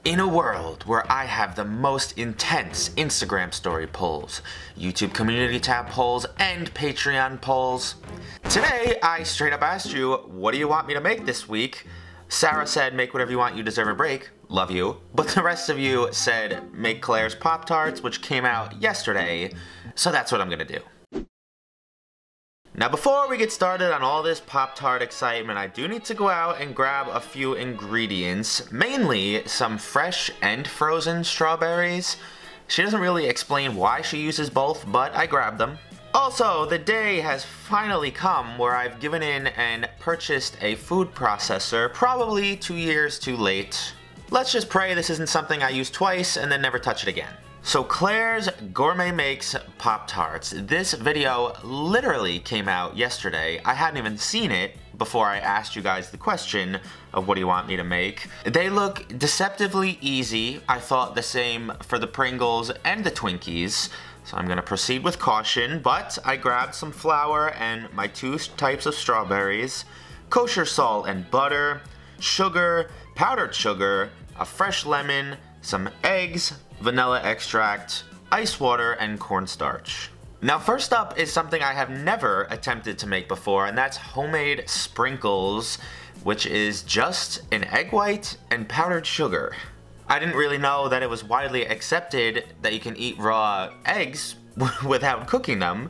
In a world where I have the most intense Instagram story polls, YouTube community tab polls, and Patreon polls, today I straight up asked you, what do you want me to make this week? Sarah said, make whatever you want, you deserve a break. Love you. But the rest of you said, make Claire's Pop-Tarts, which came out yesterday. So that's what I'm gonna do. Now before we get started on all this Pop-Tart excitement, I do need to go out and grab a few ingredients, mainly some fresh and frozen strawberries. She doesn't really explain why she uses both, but I grabbed them. Also, the day has finally come where I've given in and purchased a food processor, probably 2 years too late. Let's just pray this isn't something I use twice and then never touch it again. So Claire's Gourmet makes Pop-Tarts. This video literally came out yesterday. I hadn't even seen it before I asked you guys the question of what do you want me to make. They look deceptively easy. I thought the same for the Pringles and the Twinkies. So I'm gonna proceed with caution, but I grabbed some flour and my 2 types of strawberries, kosher salt and butter, sugar, powdered sugar, a fresh lemon, some eggs, vanilla extract, ice water, and cornstarch. Now first up is something I have never attempted to make before, and that's homemade sprinkles, which is just an egg white and powdered sugar. I didn't really know that it was widely accepted that you can eat raw eggs without cooking them,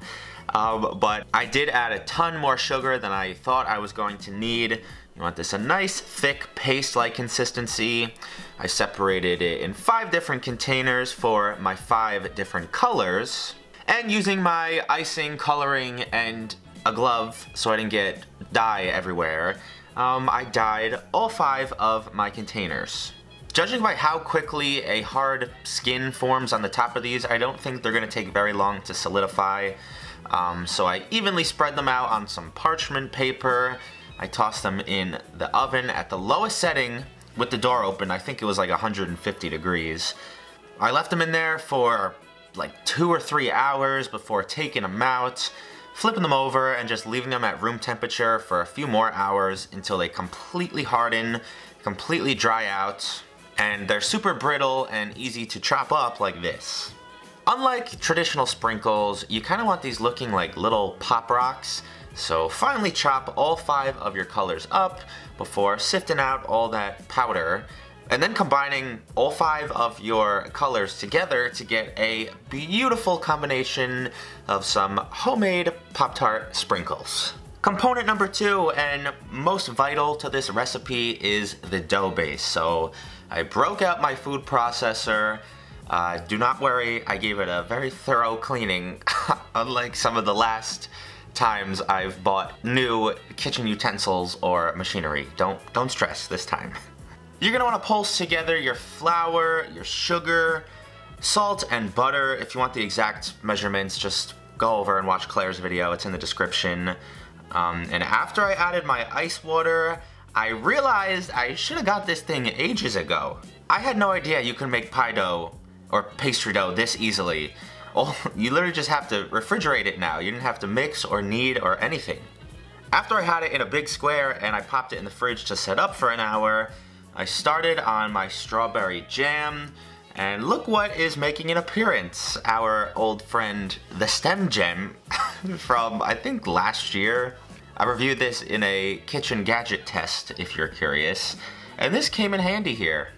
but I did add a ton more sugar than I thought I was going to need. You want this a nice, thick, paste-like consistency. I separated it in 5 different containers for my 5 different colors. And using my icing, coloring, and a glove so I didn't get dye everywhere, I dyed all 5 of my containers. Judging by how quickly a hard skin forms on the top of these, I don't think they're going to take very long to solidify. So I evenly spread them out on some parchment paper. I tossed them in the oven at the lowest setting with the door open. I think it was like 150 degrees. I left them in there for like 2 or 3 hours before taking them out, flipping them over, and just leaving them at room temperature for a few more hours until they completely harden, completely dry out, and they're super brittle and easy to chop up like this. Unlike traditional sprinkles, you kind of want these looking like little pop rocks. So finely chop all 5 of your colors up before sifting out all that powder, and then combining all 5 of your colors together to get a beautiful combination of some homemade Pop-Tart sprinkles. Component number 2, and most vital to this recipe, is the dough base. So I broke out my food processor. Do not worry, I gave it a very thorough cleaning, unlike some of the last times I've bought new kitchen utensils or machinery. Don't stress this time. You're gonna want to pulse together your flour, your sugar, salt, and butter. If you want the exact measurements, just go over and watch Claire's video. It's in the description. And after I added my ice water, I realized I should have got this thing ages ago. I had no idea you could make pie dough or pastry dough this easily. Oh, you literally just have to refrigerate it now. You didn't have to mix or knead or anything. After I had it in a big square and I popped it in the fridge to set up for an hour, I started on my strawberry jam, and look what is making an appearance. Our old friend, the stem gem, from I think last year. I reviewed this in a kitchen gadget test, if you're curious, and this came in handy here.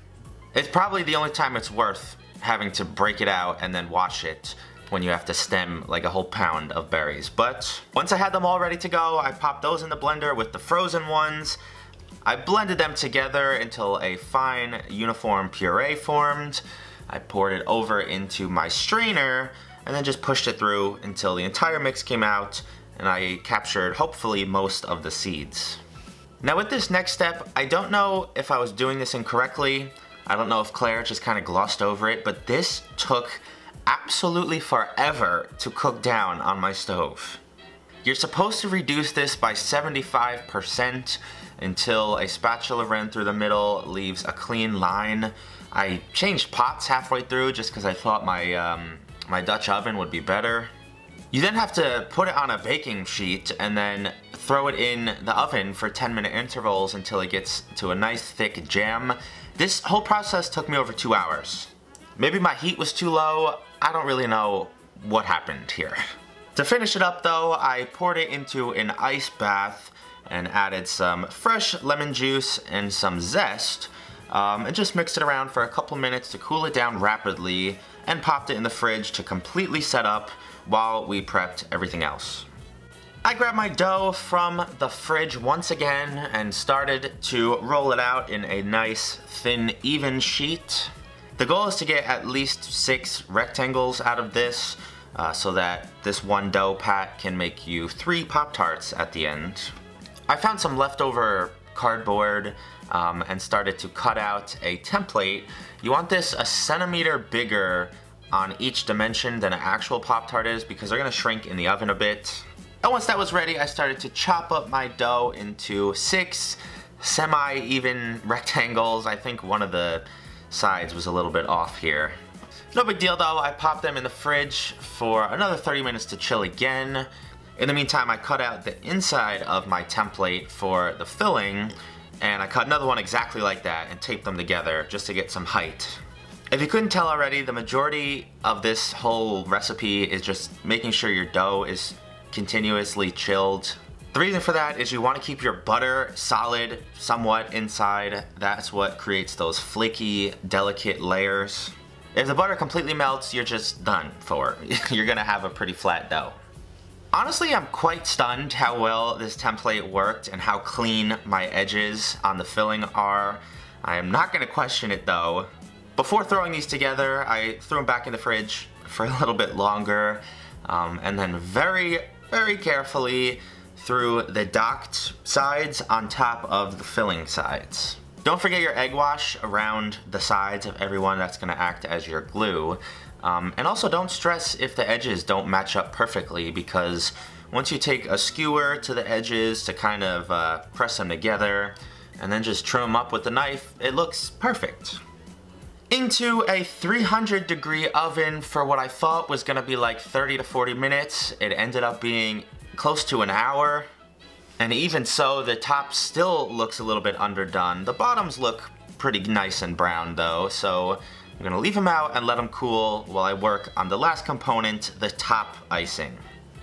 It's probably the only time it's worth having to break it out and then wash it when you have to stem like a whole pound of berries. But once I had them all ready to go, I popped those in the blender with the frozen ones. I blended them together until a fine, uniform puree formed. I poured it over into my strainer and then just pushed it through until the entire mix came out and I captured, hopefully, most of the seeds. Now with this next step, I don't know if I was doing this incorrectly. I don't know if Claire just kind of glossed over it, but this took absolutely forever to cook down on my stove. You're supposed to reduce this by 75% until a spatula ran through the middle leaves a clean line. I changed pots halfway through just because I thought my, my Dutch oven would be better. You then have to put it on a baking sheet and then throw it in the oven for 10-minute intervals until it gets to a nice thick jam. This whole process took me over 2 hours. Maybe my heat was too low, I don't really know what happened here. To finish it up though, I poured it into an ice bath and added some fresh lemon juice and some zest, and just mixed it around for a couple minutes to cool it down rapidly, and popped it in the fridge to completely set up while we prepped everything else. I grabbed my dough from the fridge once again and started to roll it out in a nice, thin, even sheet. The goal is to get at least 6 rectangles out of this, so that this one dough pat can make you 3 Pop-Tarts at the end. I found some leftover cardboard and started to cut out a template. You want this a centimeter bigger on each dimension than an actual Pop-Tart is because they're gonna shrink in the oven a bit. And once that was ready, I started to chop up my dough into 6 semi-even rectangles. I think one of the sides was a little bit off here. No big deal though, I popped them in the fridge for another 30 minutes to chill again. In the meantime, I cut out the inside of my template for the filling, and I cut another one exactly like that and taped them together just to get some height. If you couldn't tell already, the majority of this whole recipe is just making sure your dough is continuously chilled. The reason for that is you want to keep your butter solid somewhat inside. That's what creates those flaky, delicate layers. If the butter completely melts, you're just done for. You're gonna have a pretty flat dough. Honestly, I'm quite stunned how well this template worked and how clean my edges on the filling are. I am not gonna question it though. Before throwing these together, I threw them back in the fridge for a little bit longer, and then very carefully threw the docked sides on top of the filling sides. Don't forget your egg wash around the sides of every one. That's gonna act as your glue. And also don't stress if the edges don't match up perfectly, because once you take a skewer to the edges to kind of press them together and then just trim them up with the knife, it looks perfect. Into a 300-degree oven for what I thought was gonna be like 30 to 40 minutes. It ended up being close to an hour. And even so, the top still looks a little bit underdone. The bottoms look pretty nice and brown though, so I'm gonna leave them out and let them cool while I work on the last component, the top icing.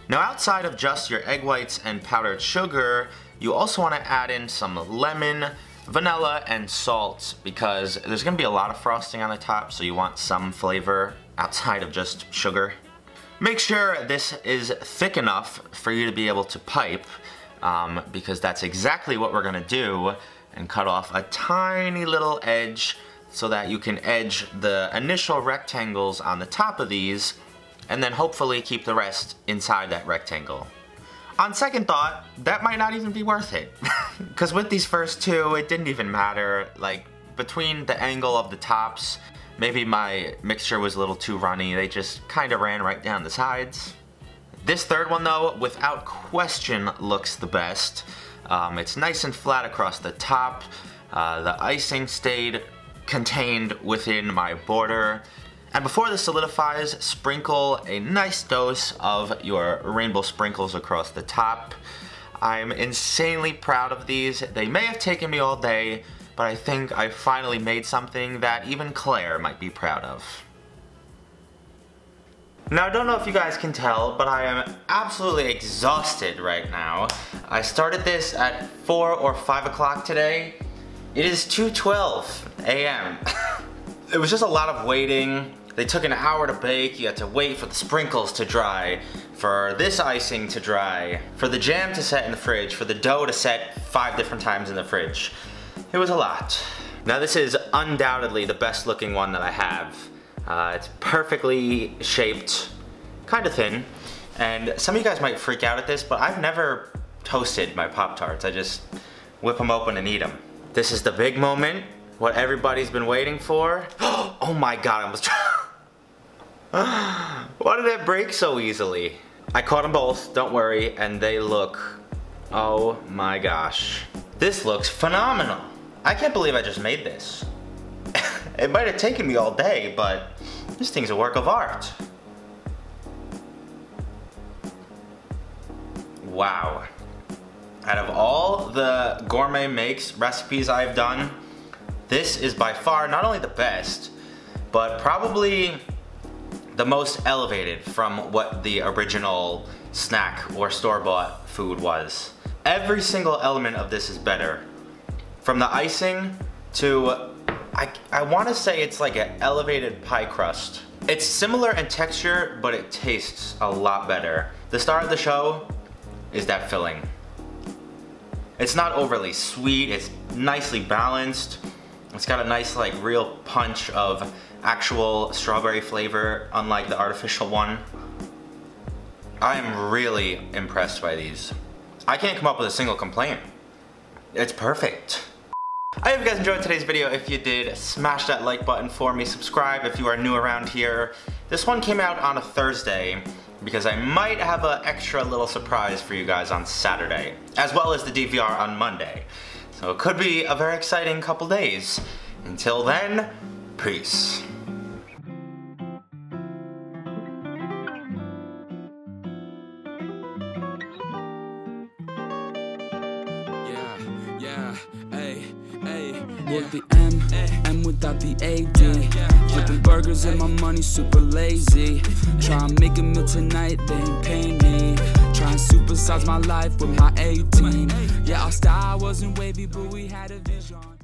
Now outside of just your egg whites and powdered sugar, you also wanna add in some lemon, vanilla, and salt, because there's gonna be a lot of frosting on the top, so you want some flavor outside of just sugar. Make sure this is thick enough for you to be able to pipe, because that's exactly what we're gonna do, and cut off a tiny little edge so that you can edge the initial rectangles on the top of these, and then hopefully keep the rest inside that rectangle. On second thought, that might not even be worth it, because with these first two, it didn't even matter. Like, between the angle of the tops, maybe my mixture was a little too runny, they just kind of ran right down the sides. This third one though, without question, looks the best. It's nice and flat across the top. The icing stayed contained within my border. And before this solidifies, sprinkle a nice dose of your rainbow sprinkles across the top. I'm insanely proud of these. They may have taken me all day, but I think I finally made something that even Claire might be proud of. Now, I don't know if you guys can tell, but I am absolutely exhausted right now. I started this at 4 or 5 o'clock today. It is 2:12 a.m. It was just a lot of waiting. They took an hour to bake. You had to wait for the sprinkles to dry, for this icing to dry, for the jam to set in the fridge, for the dough to set 5 different times in the fridge. It was a lot. Now this is undoubtedly the best looking one that I have. It's perfectly shaped, kind of thin, and some of you guys might freak out at this, but I've never toasted my Pop-Tarts. I just whip them open and eat them. This is the big moment, what everybody's been waiting for. Oh my god, I almost tried. Why did that break so easily? I caught them both, don't worry, and they look, oh my gosh. This looks phenomenal. I can't believe I just made this. It might have taken me all day, but this thing's a work of art. Wow. Out of all the Gourmet Makes recipes I've done, This is by far not only the best, but probably the most elevated from what the original snack or store-bought food was. Every single element of this is better. From the icing to, I want to say it's like an elevated pie crust. It's similar in texture, but it tastes a lot better. The star of the show is that filling. It's not overly sweet, it's nicely balanced. It's got a nice like real punch of actual strawberry flavor, unlike the artificial one. I am really impressed by these. I can't come up with a single complaint. It's perfect. I hope you guys enjoyed today's video. If you did, smash that like button for me. Subscribe if you are new around here. This one came out on a Thursday because I might have an extra little surprise for you guys on Saturday, as well as the DVR on Monday. So it could be a very exciting couple days. Until then, peace. With the M without the AD. Flipping burgers and my money super lazy. Try and make a meal tonight, they ain't paying me. Try and supersize my life with my 18. Yeah, our style wasn't wavy, but we had a vision.